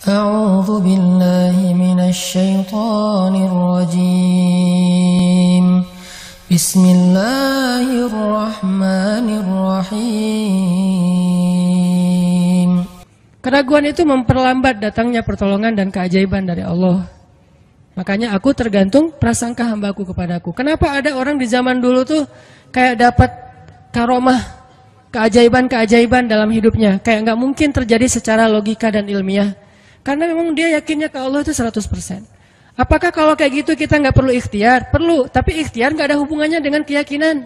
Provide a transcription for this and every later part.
أعوذ بالله من الشيطان الرجيم بسم الله الرحمن الرحيم. Keraguan itu memperlambat datangnya pertolongan dan keajaiban dari Allah. Makanya aku tergantung prasangka hambaku kepadaku. Kenapa ada orang di zaman dulu tuh kayak dapat karomah, keajaiban-keajaiban dalam hidupnya. Kayak nggak mungkin terjadi secara logika dan ilmiah. Karena memang dia yakinnya ke Allah itu 100%. Apakah kalau kayak gitu kita nggak perlu ikhtiar? Perlu, tapi ikhtiar nggak ada hubungannya dengan keyakinan.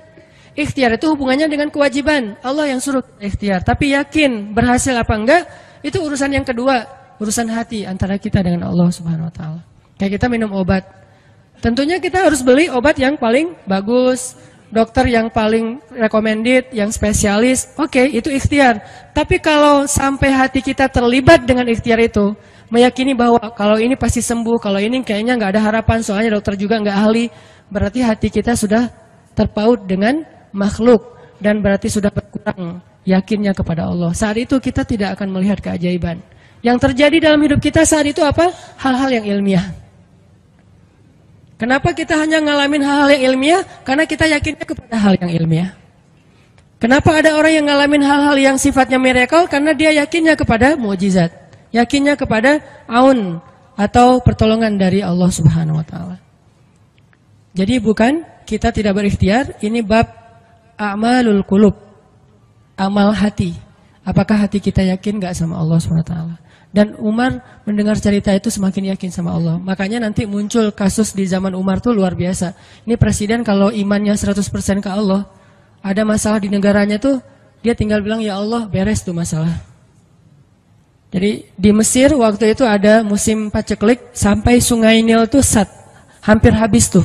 Ikhtiar itu hubungannya dengan kewajiban. Allah yang suruh ikhtiar, tapi yakin berhasil apa enggak, itu urusan yang kedua. Urusan hati antara kita dengan Allah Subhanahu Wa Taala. Kayak kita minum obat. Tentunya kita harus beli obat yang paling bagus, dokter yang paling recommended, yang spesialis. Oke, itu ikhtiar. Tapi kalau sampai hati kita terlibat dengan ikhtiar itu, meyakini bahwa kalau ini pasti sembuh, kalau ini kayaknya nggak ada harapan, soalnya dokter juga nggak ahli, berarti hati kita sudah terpaut dengan makhluk dan berarti sudah berkurang yakinnya kepada Allah. Saat itu kita tidak akan melihat keajaiban. Yang terjadi dalam hidup kita saat itu apa? Hal-hal yang ilmiah. Kenapa kita hanya ngalamin hal-hal yang ilmiah? Karena kita yakinnya kepada hal yang ilmiah. Kenapa ada orang yang ngalamin hal-hal yang sifatnya miracle? Karena dia yakinnya kepada mukjizat. Yakinnya kepada aun atau pertolongan dari Allah Subhanahu Wa Taala. Jadi bukan kita tidak berikhtiar, ini bab a'malul qulub, amal hati. Apakah hati kita yakin gak sama Allah Subhanahu Wa Taala? Dan Umar mendengar cerita itu semakin yakin sama Allah. Makanya nanti muncul kasus di zaman Umar tuh luar biasa. Ini presiden kalau imannya 100% ke Allah, ada masalah di negaranya tuh, dia tinggal bilang, ya Allah beres tuh masalah. Jadi di Mesir waktu itu ada musim paceklik, sampai sungai Nil tuh hampir habis tuh.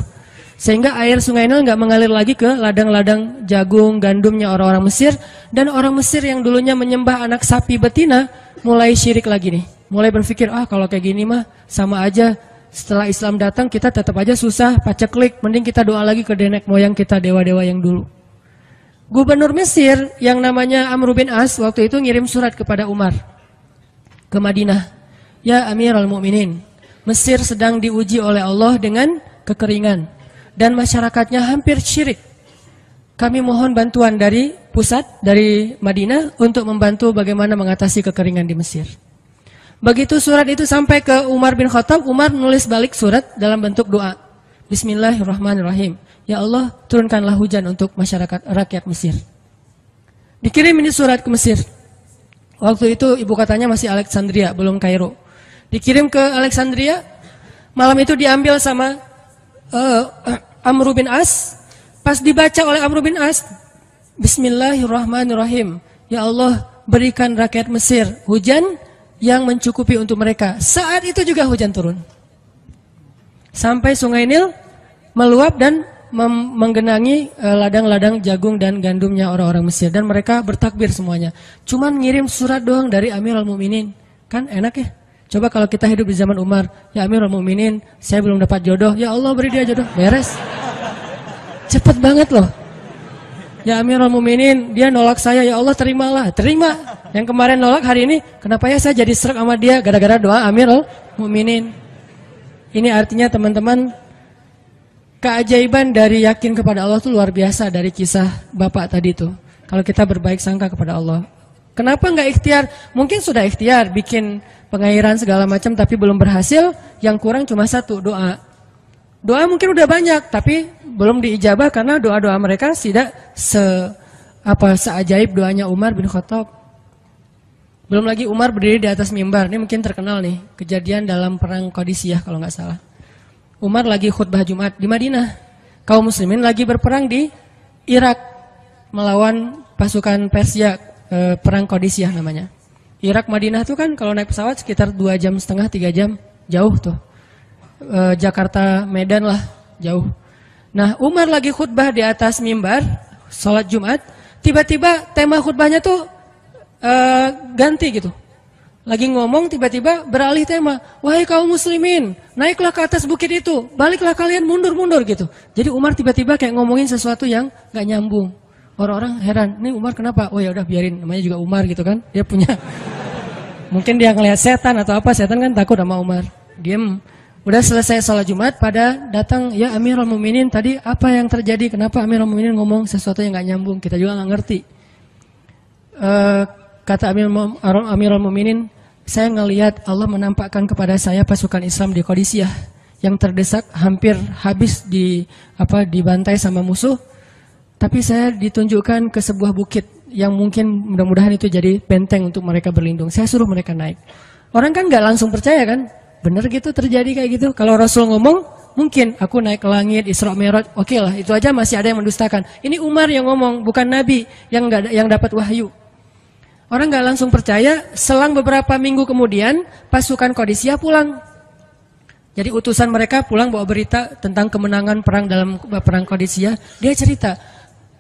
Sehingga air sungai Nil nggak mengalir lagi ke ladang-ladang jagung, gandumnya orang-orang Mesir. Dan orang Mesir yang dulunya menyembah anak sapi betina, mulai syirik lagi nih. Mulai berpikir, kalau kayak gini mah sama aja. Setelah Islam datang kita tetap aja susah, paceklik. Mending kita doa lagi ke nenek moyang kita, dewa-dewa yang dulu. Gubernur Mesir yang namanya Amr bin As waktu itu ngirim surat kepada Umar ke Madinah. Ya Amirul Mukminin, Mesir sedang diuji oleh Allah dengan kekeringan. Dan masyarakatnya hampir syirik. Kami mohon bantuan dari pusat, dari Madinah, untuk membantu bagaimana mengatasi kekeringan di Mesir. Begitu surat itu sampai ke Umar bin Khattab, Umar nulis balik surat dalam bentuk doa. Bismillahirrahmanirrahim. Ya Allah, turunkanlah hujan untuk masyarakat rakyat Mesir. Dikirim ini surat ke Mesir. Waktu itu ibu katanya masih Alexandria, belum Kairo. Dikirim ke Alexandria, malam itu diambil sama Amr bin As. Pas dibaca oleh Amr bin As, Bismillahirrahmanirrahim. Ya Allah, berikan rakyat Mesir hujan yang mencukupi untuk mereka. Saat itu juga hujan turun. Sampai sungai Nil meluap dan menggenangi ladang-ladang jagung dan gandumnya orang-orang Mesir. Dan mereka bertakbir semuanya. Cuman ngirim surat doang dari Amirul Mukminin. Kan enak ya? Coba kalau kita hidup di zaman Umar, ya Amirul Mukminin, saya belum dapat jodoh. Ya Allah beri dia jodoh, beres. Cepet banget loh. Ya Amirul Mukminin, dia nolak saya, ya Allah terimalah. Terima. Yang kemarin nolak, hari ini, kenapa ya saya jadi serak sama dia? Gara-gara doa Amirul Mukminin. Ini artinya teman-teman, keajaiban dari yakin kepada Allah itu luar biasa dari kisah Bapak tadi tuh. Kalau kita berbaik sangka kepada Allah. Kenapa nggak ikhtiar? Mungkin sudah ikhtiar, bikin pengairan segala macam, tapi belum berhasil. Yang kurang cuma satu, doa. Doa mungkin udah banyak, tapi belum diijabah karena doa-doa mereka tidak seajaib doanya Umar bin Khattab. Belum lagi Umar berdiri di atas mimbar. Ini mungkin terkenal nih, kejadian dalam perang Qadisiyah kalau nggak salah. Umar lagi khutbah Jumat di Madinah. Kaum muslimin lagi berperang di Irak melawan pasukan Persia. Perang Qadisiyah namanya. Irak Madinah tuh kan kalau naik pesawat sekitar 2,5 jam, 3 jam, jauh tuh. Jakarta Medan lah, jauh. Nah, Umar lagi khutbah di atas mimbar, sholat Jumat, tiba-tiba tema khutbahnya tuh ganti gitu. Lagi ngomong tiba-tiba beralih tema. Wahai kaum muslimin, naiklah ke atas bukit itu, baliklah kalian mundur-mundur gitu. Jadi Umar tiba-tiba kayak ngomongin sesuatu yang gak nyambung. Orang-orang heran, ini Umar kenapa? Oh ya udah biarin, namanya juga Umar gitu kan. Dia punya Mungkin dia ngelihat setan atau apa, setan kan takut sama Umar. Diem. Udah selesai sholat Jumat, pada datang, ya Amirul Mukminin, tadi apa yang terjadi? Kenapa Amirul Mukminin ngomong sesuatu yang nggak nyambung? Kita juga nggak ngerti. Kata Amirul Mukminin, saya ngelihat Allah menampakkan kepada saya pasukan Islam di Qadisiyah yang terdesak, hampir habis dibantai sama musuh. Tapi saya ditunjukkan ke sebuah bukit yang mungkin mudah-mudahan itu jadi benteng untuk mereka berlindung. Saya suruh mereka naik. Orang kan nggak langsung percaya kan? Bener gitu terjadi kayak gitu. Kalau Rasul ngomong, mungkin aku naik ke langit, Isra Mi'raj, oke lah. Itu aja masih ada yang mendustakan. Ini Umar yang ngomong, bukan Nabi yang dapat wahyu. Orang nggak langsung percaya. Selang beberapa minggu kemudian, pasukan Qadisiyah pulang. Jadi utusan mereka pulang bawa berita tentang kemenangan perang dalam perang Qadisiyah. Dia cerita,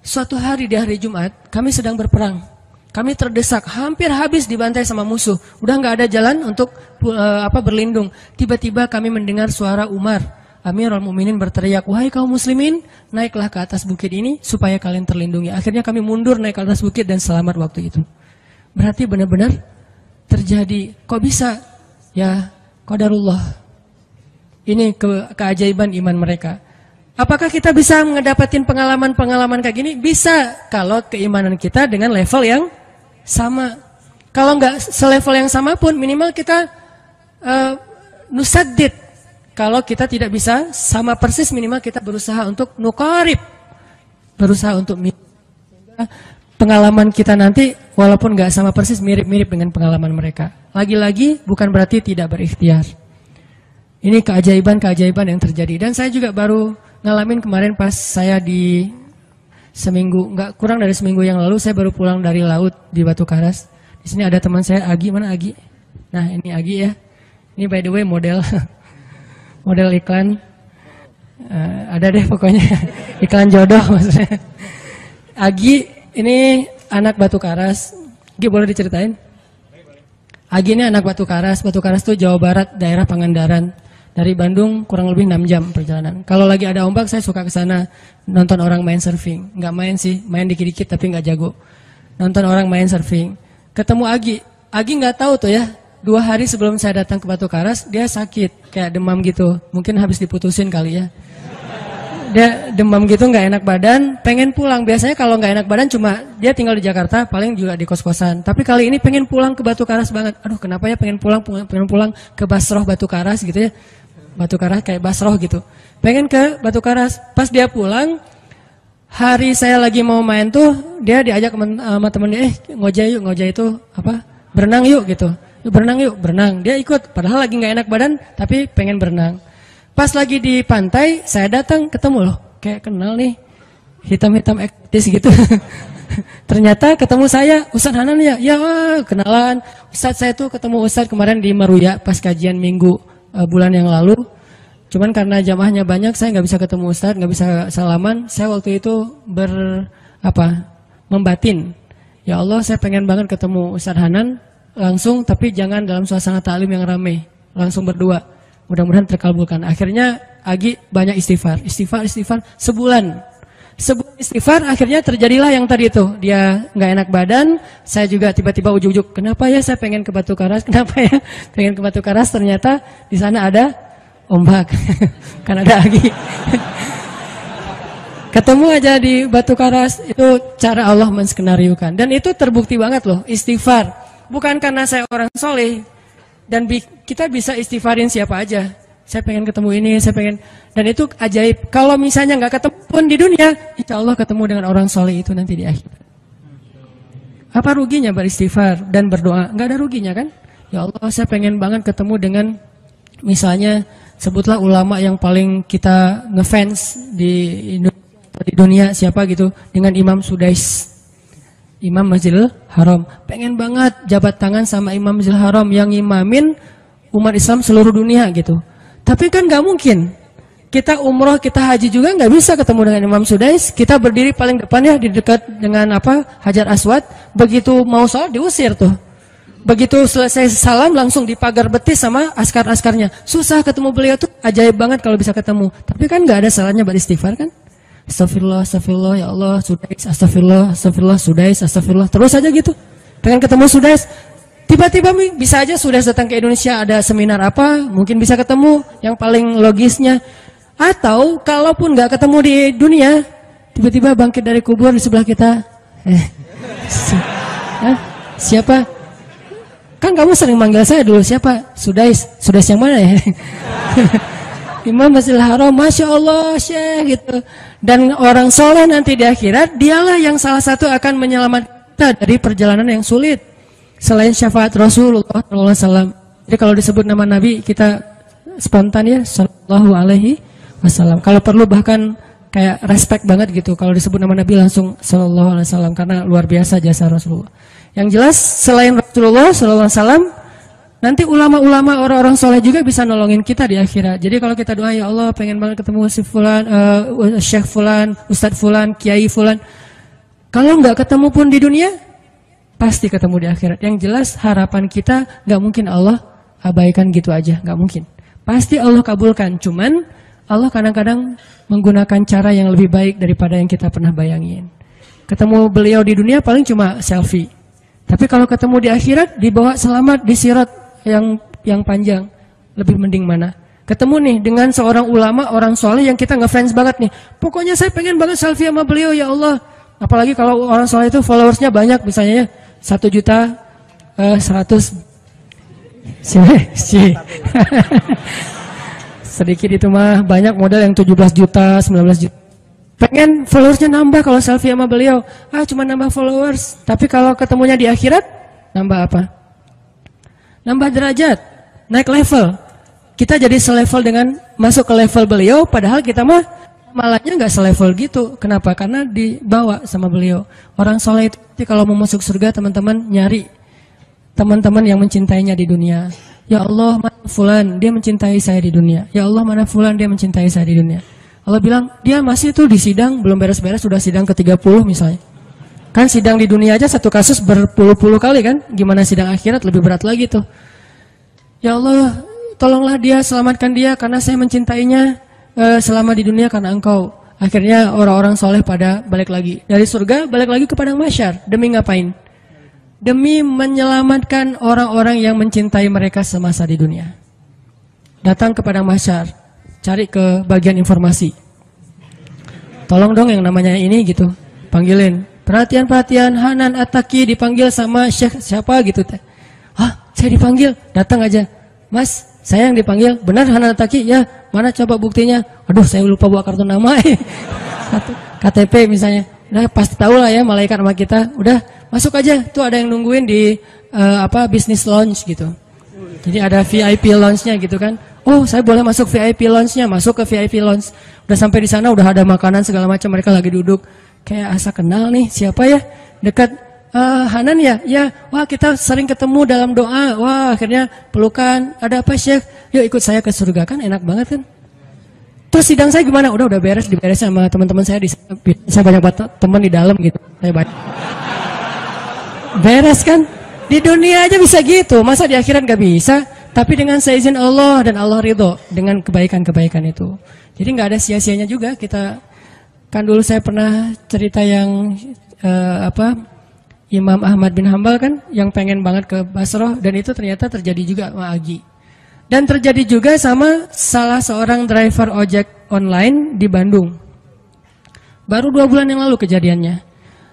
suatu hari di hari Jumat, kami sedang berperang. Kami terdesak, hampir habis dibantai sama musuh. Udah nggak ada jalan untuk berlindung. Tiba-tiba kami mendengar suara Umar. Amirul Mukminin berteriak, wahai kaum muslimin, naiklah ke atas bukit ini supaya kalian terlindungi. Akhirnya kami mundur naik ke atas bukit dan selamat waktu itu. Berarti benar-benar terjadi. Kok bisa? Ya, qadarullah. Ini keajaiban iman mereka. Apakah kita bisa ngedapatin pengalaman-pengalaman kayak gini? Bisa, kalau keimanan kita dengan level yang sama. Kalau nggak selevel yang sama pun, minimal kita nusaddid. Kalau kita tidak bisa sama persis, minimal kita berusaha untuk nuqarib. Berusaha untuk pengalaman kita nanti, walaupun nggak sama persis, mirip-mirip dengan pengalaman mereka. Lagi-lagi, bukan berarti tidak berikhtiar. Ini keajaiban-keajaiban yang terjadi. Dan saya juga baru ngalamin kemarin pas saya di seminggu, nggak kurang dari seminggu yang lalu, saya baru pulang dari laut di Batu Karas. Di sini ada teman saya, Agi, mana Agi? Nah ini Agi ya. Ini by the way model iklan. Ada deh pokoknya iklan jodoh maksudnya. Agi ini anak Batu Karas. Agi boleh diceritain? Agi ini anak Batu Karas. Batu Karas itu Jawa Barat, daerah Pangandaran. Dari Bandung kurang lebih 6 jam perjalanan. Kalau lagi ada ombak saya suka ke sana nonton orang main surfing. Nggak main sih, main dikit-dikit tapi nggak jago. Nonton orang main surfing. Ketemu Agi. Agi nggak tahu tuh ya. 2 hari sebelum saya datang ke Batu Karas, dia sakit kayak demam gitu. Mungkin habis diputusin kali ya. Dia demam gitu, nggak enak badan, pengen pulang. Biasanya kalau nggak enak badan cuma dia tinggal di Jakarta, paling juga di kos-kosan. Tapi kali ini pengen pulang ke Batu Karas banget. Aduh, kenapa ya pengen pulang ke Basroh Batu Karas gitu ya. Batu Karas kayak Basroh gitu. Pengen ke Batu Karas. Pas dia pulang, hari saya lagi mau main tuh, dia diajak sama temennya, ngojay itu apa? Berenang yuk gitu. Berenang yuk, berenang. Dia ikut, padahal lagi nggak enak badan, tapi pengen berenang. Pas lagi di pantai, saya datang ketemu loh, kayak kenal nih, hitam-hitam ektis gitu. Ternyata ketemu saya, Ustadz Hanan ya, ya kenalan. Ustadz saya tuh ketemu Ustadz kemarin di Meruya pas kajian minggu bulan yang lalu. Cuman karena jamaahnya banyak, saya nggak bisa ketemu Ustadz, nggak bisa salaman. Saya waktu itu membatin. Ya Allah, saya pengen banget ketemu Ustadz Hanan langsung, tapi jangan dalam suasana ta'lim yang ramai, langsung berdua. Mudah-mudahan terkabulkan. Akhirnya Agi banyak istighfar sebulan istighfar, akhirnya terjadilah yang tadi itu. Dia nggak enak badan, saya juga tiba-tiba ujuk-ujuk, kenapa ya saya pengen ke Batu Karas, kenapa ya pengen ke Batu Karas, ternyata di sana ada ombak, kan ada Agi. Ketemu aja di Batu Karas, itu cara Allah menskenariokan. Dan itu terbukti banget loh, istighfar. Bukan karena saya orang soleh, dan kita bisa istighfarin siapa aja. Saya pengen ketemu ini, saya pengen, dan itu ajaib. Kalau misalnya nggak ketemu pun di dunia, insya Allah ketemu dengan orang soleh itu nanti di akhir. Apa ruginya beristighfar dan berdoa? Nggak ada ruginya kan? Ya Allah, saya pengen banget ketemu dengan, misalnya sebutlah ulama yang paling kita ngefans di dunia siapa gitu, dengan Imam Sudais, Imam Masjidil Haram. Pengen banget jabat tangan sama Imam Masjidil Haram yang imamin umat Islam seluruh dunia gitu. Tapi kan nggak mungkin. Kita umroh, kita haji juga nggak bisa ketemu dengan Imam Sudais. Kita berdiri paling depan ya, di dekat dengan Hajar Aswad. Begitu mau sholat diusir tuh. Begitu selesai salam langsung dipagar betis sama askar-askarnya. Susah ketemu beliau tuh, ajaib banget kalau bisa ketemu. Tapi kan nggak ada salahnya beristighfar kan? Astagfirullah, astagfirullah, ya Allah, Sudais, astagfirullah, astagfirullah, Sudais, astagfirullah. Terus aja gitu. Pengen ketemu Sudais. Tiba-tiba bisa aja sudah datang ke Indonesia, ada seminar apa, mungkin bisa ketemu yang paling logisnya. Atau kalaupun nggak ketemu di dunia, tiba-tiba bangkit dari kubur di sebelah kita. Siapa? Kan kamu sering manggil saya dulu, siapa? Sudais yang mana ya? Imam Masjidil Haram, Masya Allah, Syekh gitu. Dan orang soleh nanti di akhirat, dialah yang salah satu akan menyelamatkan kita dari perjalanan yang sulit. Selain syafaat Rasulullah SAW. Jadi kalau disebut nama Nabi, kita spontan ya, Sallallahu Alaihi Wasallam. Kalau perlu bahkan kayak respect banget gitu. Kalau disebut nama Nabi langsung Sallallahu Alaihi Wasallam, karena luar biasa jasa Rasulullah. Yang jelas selain Rasulullah Sallallahu Alaihi Wasallam, nanti ulama-ulama orang-orang soleh juga bisa nolongin kita di akhirat. Jadi kalau kita doa, ya Allah pengen banget ketemu si Fulan, Syekh Fulan, Ustadz Fulan, Kiai Fulan. Kalau nggak ketemu pun di dunia, pasti ketemu di akhirat. Yang jelas harapan kita nggak mungkin Allah abaikan gitu aja, nggak mungkin. Pasti Allah kabulkan. Cuman Allah kadang-kadang menggunakan cara yang lebih baik daripada yang kita pernah bayangin. Ketemu beliau di dunia paling cuma selfie. Tapi kalau ketemu di akhirat, dibawa selamat di sirat yang panjang, lebih mending mana? Ketemu nih dengan seorang ulama, orang soleh yang kita ngefans banget nih. Pokoknya saya pengen banget selfie sama beliau, ya Allah. Apalagi kalau orang soleh itu followersnya banyak, misalnya ya 1.100.000. Sedikit itu mah, banyak model yang 17 juta, 19 juta. Pengen followersnya nambah kalau selfie sama beliau. Cuma nambah followers. Tapi kalau ketemunya di akhirat, nambah apa? Nambah derajat, naik level. Kita jadi selevel dengan masuk ke level beliau, padahal kita mah malahnya nggak selevel gitu. Kenapa? Karena dibawa sama beliau. Orang soleh itu kalau mau masuk surga, teman-teman nyari teman-teman yang mencintainya di dunia. Ya Allah, mana Fulan, dia mencintai saya di dunia. Ya Allah, mana Fulan, dia mencintai saya di dunia. Allah bilang, dia masih tuh di sidang, belum beres-beres, sudah sidang ke-30 misalnya. Kan sidang di dunia aja satu kasus berpuluh-puluh kali kan. Gimana sidang akhirat, lebih berat lagi tuh. Ya Allah, tolonglah dia, selamatkan dia, karena saya mencintainya selama di dunia karena engkau. Akhirnya orang-orang soleh pada balik lagi. Dari surga, balik lagi ke padang mahsyar. Demi ngapain? Demi menyelamatkan orang-orang yang mencintai mereka semasa di dunia. Datang ke padang mahsyar, cari ke bagian informasi. Tolong dong yang namanya ini gitu, panggilin. Perhatian-perhatian, Hanan At-Taki dipanggil sama Syekh siapa gitu teh. Saya dipanggil, datang aja. Mas, saya yang dipanggil, benar Hanan At-Taki? Ya, mana coba buktinya? Aduh, saya lupa bawa kartu nama. KTP misalnya. Udah pasti tahu lah ya malaikat sama kita. Udah, masuk aja. Tuh ada yang nungguin di business lounge gitu. Jadi ada VIP lounge-nya gitu kan. Oh, saya boleh masuk VIP lounge-nya, masuk ke VIP lounge. Udah sampai di sana, udah ada makanan segala macam, mereka lagi duduk. Kayak asa kenal nih, siapa ya? Dekat Hanan ya? Ya, wah kita sering ketemu dalam doa. Wah, akhirnya pelukan. Ada apa Syekh? Yuk ikut saya ke surga, kan enak banget kan? Terus sidang saya gimana? Udah beres, diberes sama teman-teman saya. Saya banyak teman di dalam gitu. Saya banyak. Beres kan? Di dunia aja bisa gitu, masa di akhirat gak bisa? Tapi dengan seizin Allah dan Allah ridho dengan kebaikan-kebaikan itu. Jadi nggak ada sia-sianya juga. Kita kan dulu saya pernah cerita yang Imam Ahmad bin Hambal kan yang pengen banget ke Basrah, dan itu ternyata terjadi juga sama Agi. Dan terjadi juga sama salah seorang driver ojek online di Bandung. Baru 2 bulan yang lalu kejadiannya.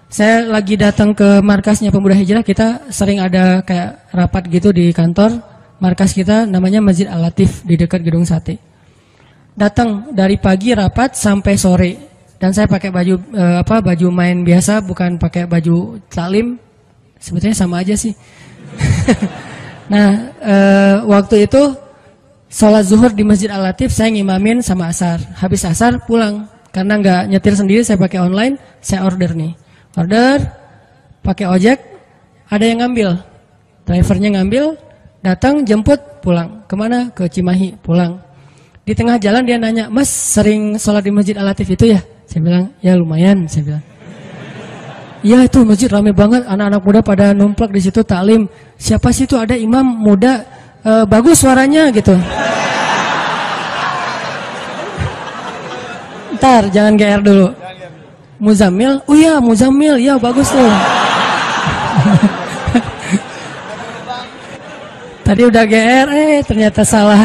Saya lagi datang ke markasnya Pemuda Hijrah, kita sering ada kayak rapat gitu di kantor. Markas kita namanya Masjid Al-Latif di dekat Gedung Sate. Datang dari pagi rapat sampai sore. Dan saya pakai baju baju main biasa, bukan pakai baju taklim. Sebetulnya sama aja sih. Nah, waktu itu sholat zuhur di Masjid Al-Latif, saya ngimamin sama asar. Habis asar pulang. Karena nggak nyetir sendiri, saya pakai online, saya order nih. Order, pakai ojek, ada yang ngambil. Drivernya ngambil, datang, jemput, pulang. Kemana? Ke Cimahi, pulang. Di tengah jalan dia nanya, Mas sering sholat di Masjid Al-Latif itu ya? Saya bilang, ya lumayan, saya bilang. Iya itu masjid rame banget, anak-anak muda pada numplak di situ taklim. Siapa sih itu, ada imam muda, bagus suaranya gitu. Ntar, jangan GR dulu. Muzammil, oh iya Muzammil, ya bagus tuh. Tadi udah GR, ternyata salah.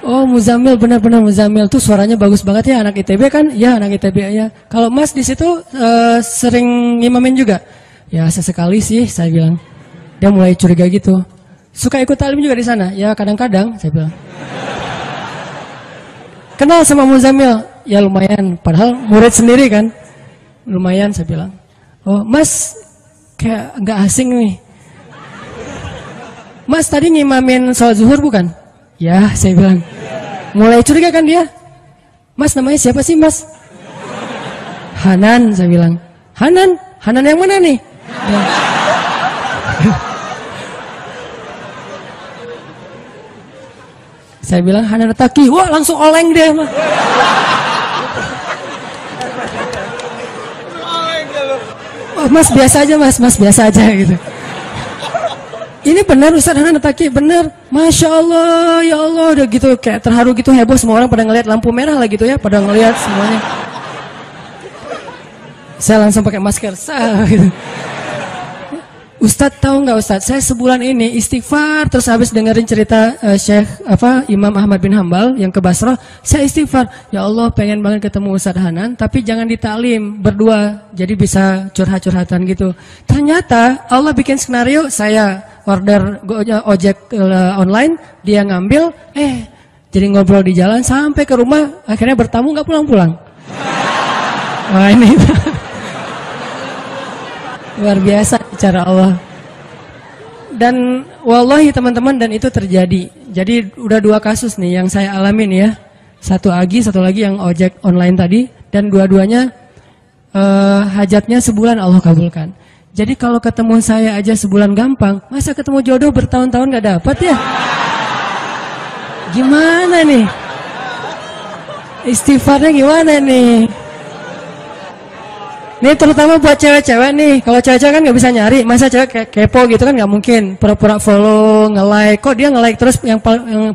Oh Muzamil, benar-benar Muzamil tuh suaranya bagus banget ya, anak ITB kan? Ya anak ITB ya. Kalau Mas di situ sering ngimamin juga? Ya sesekali sih saya bilang. Dia mulai curiga gitu. Suka ikut talim juga di sana? Ya kadang-kadang saya bilang. Kenal sama Muzamil? Ya lumayan, padahal murid sendiri kan. Lumayan saya bilang. Oh Mas kayak nggak asing nih. Mas tadi ngimamin sholat zuhur bukan? Ya saya bilang. Mulai curiga kan dia. Mas namanya siapa sih Mas? Hanan saya bilang. Hanan? Hanan yang mana nih? Ya. Saya bilang Hanan Taki. Wah langsung oleng dia mah. Oh, Mas biasa aja Mas biasa aja gitu. Ini benar Ustaz Hanan Taki, benar. Masya Allah, ya Allah, udah gitu kayak terharu gitu, heboh, semua orang pada ngelihat lampu merah lah gitu ya, pada ngelihat semuanya. Saya langsung pakai masker, gitu. Ustadz tahu nggak Ustadz, saya sebulan ini istighfar terus habis dengerin cerita Imam Ahmad bin Hambal yang ke Basrah, saya istighfar, ya Allah pengen banget ketemu Ustadz Hanan, tapi jangan ditaklim berdua, jadi bisa curhat-curhatan gitu. Ternyata Allah bikin skenario, saya order ojek online, dia ngambil, jadi ngobrol di jalan sampai ke rumah, akhirnya bertamu nggak pulang-pulang. Wah ini luar biasa cara Allah. Dan wallahi teman-teman, dan itu terjadi. Jadi udah 2 kasus nih yang saya alamin ya. Satu lagi yang ojek online tadi, dan dua-duanya hajatnya sebulan Allah kabulkan. Jadi kalau ketemu saya aja sebulan gampang, masa ketemu jodoh bertahun-tahun gak dapat ya? Gimana nih? Istighfarnya gimana nih? Ini terutama buat cewek-cewek nih. Kalau cewek-cewek kan nggak bisa nyari, masa cewek kepo gitu kan nggak mungkin. Pura-pura follow, nge-like. Kok dia nge-like terus yang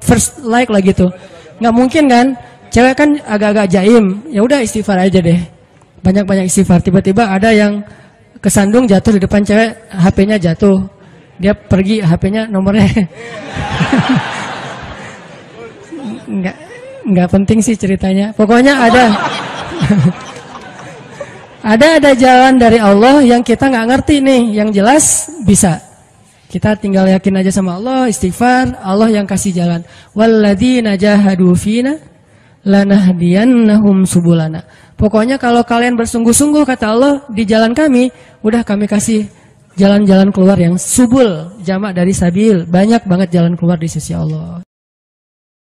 first like lah gitu? Nggak mungkin kan? Cewek kan agak-agak jaim. Ya udah istighfar aja deh. Banyak-banyak istighfar. Tiba-tiba ada yang kesandung jatuh di depan cewek, HP-nya jatuh. Dia pergi, HP-nya nomornya. Nggak penting sih ceritanya. Pokoknya ada. Ada jalan dari Allah yang kita nggak ngerti nih, yang jelas bisa. Kita tinggal yakin aja sama Allah, istighfar, Allah yang kasih jalan. Walladzina jahadu fina lanahdiyannahum subulana. Pokoknya kalau kalian bersungguh-sungguh kata Allah di jalan kami, udah kami kasih jalan-jalan keluar yang subul, jamak dari sabil, banyak banget jalan keluar di sisi Allah.